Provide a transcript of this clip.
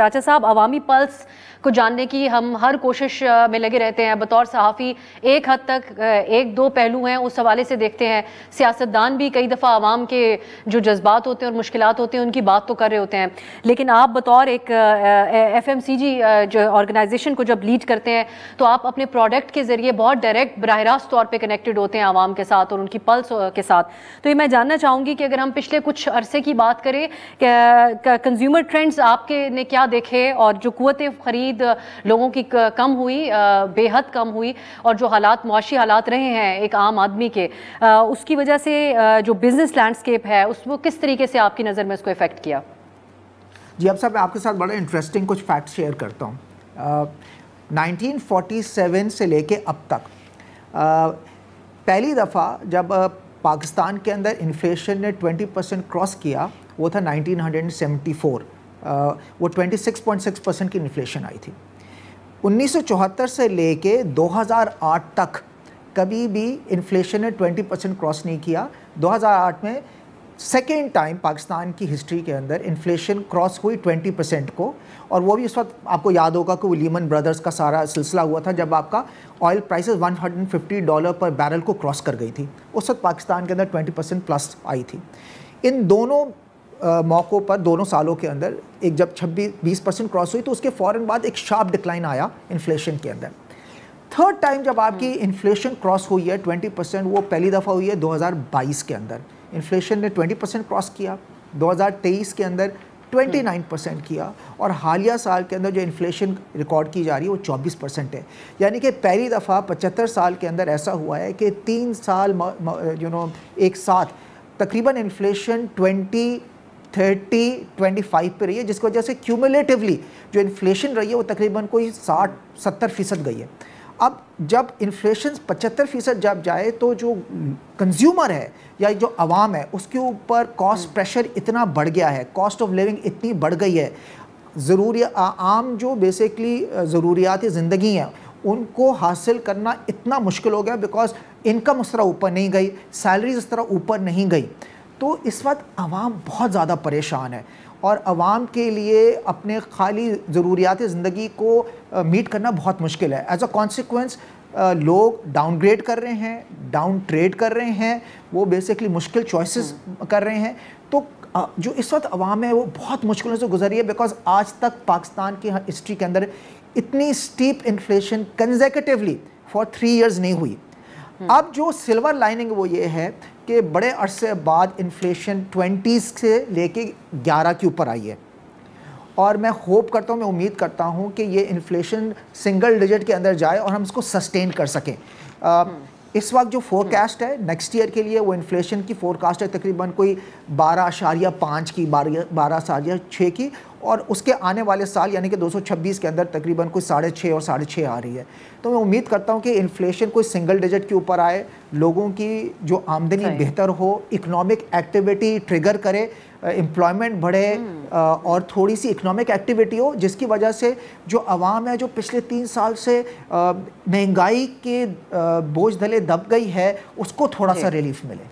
कराचा साहब, अवामी पल्स को जानने की हम हर कोशिश में लगे रहते हैं। बतौर सहाफ़ी एक हद तक एक दो पहलू हैं, उस हवाले से देखते हैं। सियासतदान भी कई दफ़ा आवाम के जो जज्बात होते हैं और मुश्किलात होते हैं उनकी बात तो कर रहे होते हैं, लेकिन आप बतौर एक FMCG जो ऑर्गेनाइजेशन को जब लीड करते हैं तो आप अपने प्रोडक्ट के ज़रिए बहुत डायरेक्ट बराह रास्त तौर पर कनेक्टेड होते हैं आवाम के साथ और उनकी पल्स के साथ। तो ये मैं जानना चाहूँगी कि अगर हम पिछले कुछ अरसे की बात करें, कंज्यूमर ट्रेंड्स आपके ने क्या देखे और जो कुव्वत खरीद लोगों की कम हुई, बेहद कम हुई, और जो हालात मुआशी हालात रहे हैं एक आम आदमी के, उसकी वजह से जो बिजनेस लैंडस्केप है उसको किस तरीके से आपकी नज़र में उसको इफेक्ट किया? जी अब साहब, मैं आपके साथ बड़ा इंटरेस्टिंग कुछ फैक्ट शेयर करता हूँ। 1947 से लेके अब तक पहली दफ़ा जब पाकिस्तान के अंदर इन्फ्लेशन ने 20% क्रॉस किया वो था 1974। वो 26.6% की इन्फ्लेशन आई थी। 1974 से लेके 2008 तक कभी भी इन्फ्लेशन ने 20% क्रॉस नहीं किया। 2008 में सेकेंड टाइम पाकिस्तान की हिस्ट्री के अंदर इन्फ्लेशन क्रॉस हुई 20% को, और वो भी उस वक्त आपको याद होगा कि वो लीमन ब्रदर्स का सारा सिलसिला हुआ था जब आपका ऑयल प्राइसेस $150 पर बैरल को क्रॉस कर गई थी। उस वक्त पाकिस्तान के अंदर 20% प्लस आई थी। इन दोनों मौक़ों पर दोनों सालों के अंदर एक जब 20% क्रॉस हुई तो उसके फ़ौरन बाद एक शार्प डिक्लाइन आया इन्फ्लेशन के अंदर। थर्ड टाइम जब आपकी इन्फ्लेशन क्रॉस हुई है 20%, वो पहली दफ़ा हुई है 2022 के अंदर। इन्फ्लेशन ने 20% क्रॉस किया, 2023 के अंदर 29% किया, और हालिया साल के अंदर जो इन्फ्लेशन रिकॉर्ड की जा रही है वो 24% है। यानी कि पहली दफ़ा 75 साल के अंदर ऐसा हुआ है कि 3 साल एक साथ तकरीबन इन्फ्लेशन 25 पे रही है, जिसकी वजह से क्यूमुलेटिवली जो इन्फ्लेशन रही है वो तकरीबन कोई 60-70% गई है। अब जब इन्फ्लेशन 75% जब जाए तो जो कंज्यूमर है या जो आवाम है उसके ऊपर कॉस्ट प्रेशर इतना बढ़ गया है, कॉस्ट ऑफ लिविंग इतनी बढ़ गई है, आम जो बेसिकली ज़रूरियात ज़िंदगी हैं उनको हासिल करना इतना मुश्किल हो गया, बिकॉज इनकम उस तरह ऊपर नहीं गई, सैलरीज उस तरह ऊपर नहीं गई। तो इस वक्त आवाम बहुत ज़्यादा परेशान है और आवाम के लिए अपने खाली ज़रूरियात ज़िंदगी को मीट करना बहुत मुश्किल है। एज अ कॉन्सिक्वेंस लोग डाउनग्रेड कर रहे हैं, डाउन ट्रेड कर रहे हैं, वो बेसिकली मुश्किल चॉइसेस कर रहे हैं। तो जो इस वक्त आवाम है वो बहुत मुश्किलों से गुजर रही है, बिकॉज आज तक पाकिस्तान की हिस्ट्री के अंदर इतनी steep inflation consecutively for 3 years नहीं हुई। अब जो सिल्वर लाइनिंग वो ये है कि बड़े अरसे बाद इन्फ्लेशन 20 से लेके 11 के ऊपर आई है, और मैं होप करता हूँ, मैं उम्मीद करता हूँ कि ये इन्फ्लेशन सिंगल डिजिट के अंदर जाए और हम इसको सस्टेन कर सकें। इस वक्त जो फोरकास्ट है नेक्स्ट ईयर के लिए, वो इन्फ्लेशन की फोरकास्ट है तकरीबन कोई 12.5 की, 12.6 की, और उसके आने वाले साल यानी कि 226 के अंदर तकरीबन कोई 6.5 और 6.5 आ रही है। तो मैं उम्मीद करता हूँ कि इन्फ्लेशन कोई सिंगल डिजिट के ऊपर आए, लोगों की जो आमदनी बेहतर हो, इकोनॉमिक एक्टिविटी ट्रिगर करे, एम्प्लॉयमेंट बढ़े, और थोड़ी सी इकोनॉमिक एक्टिविटी हो जिसकी वजह से जो आवाम है जो पिछले 3 साल से महंगाई के बोझ धले दब गई है उसको थोड़ा सा रिलीफ मिले।